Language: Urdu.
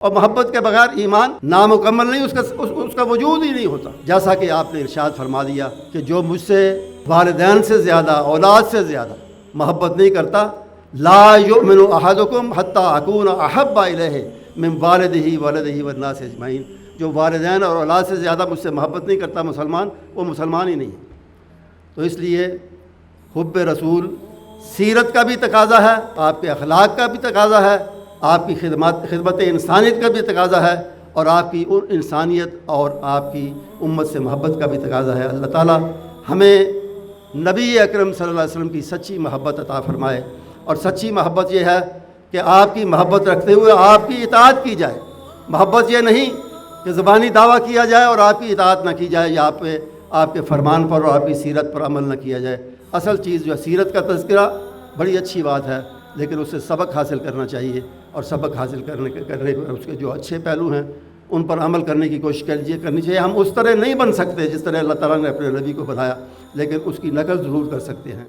اور محبت کے بغیر ایمان نامکمل نہیں، اس کا وجود ہی نہیں ہوتا۔ جیسا کہ آپ نے ارشاد فرما دیا کہ جو مجھ سے والدین سے زیادہ، اولاد سے زیادہ محبت نہیں کرتا، لا یؤمن احدکم حتی اکون احب الیہ من والدہ ولدہ والناس اجمعین، جو والدین اور اولاد سے زیادہ مجھ سے محبت نہیں کرتا مسلمان، وہ مسلمان ہی نہیں ہے۔ تو اس لیے حب رسول سیرت کا بھی تقاضا ہے، آپ کے اخلاق کا بھی تقاضا ہے، آپ کی خدمت انسانیت کا بھی تقاضا ہے، اور آپ کی انسانیت اور آپ کی امت سے محبت کا بھی تقاضا ہے۔ اللہ تعالیٰ ہمیں نبی اکرم صلی اللہ علیہ وسلم کی سچی محبت عطا فرمائے، اور سچی محبت یہ ہے کہ آپ کی محبت رکھتے ہوئے آپ کی اطاعت کی جائے۔ محبت یہ نہیں کہ زبانی دعویٰ کیا جائے اور آپ کی اطاعت نہ کی جائے، یا آپ کے فرمان پر اور آپ کی سیرت پر عمل نہ کیا جائے۔ اصل چیز جو ہے سیرت کا تذکرہ بڑی اچھی بات ہے، لیکن اس سے سبق حاصل کرنا چاہیے، اور سبق حاصل کرنے اس کے جو اچھے پہلو ہیں ان پر عمل کرنے کی کوشش کرنی چاہیے۔ ہم اس طرح نہیں بن سکتے جس طرح اللہ تعالیٰ نے اپنے نبی کو بنایا، لیکن اس کی نقل ضرور کر سکتے ہیں۔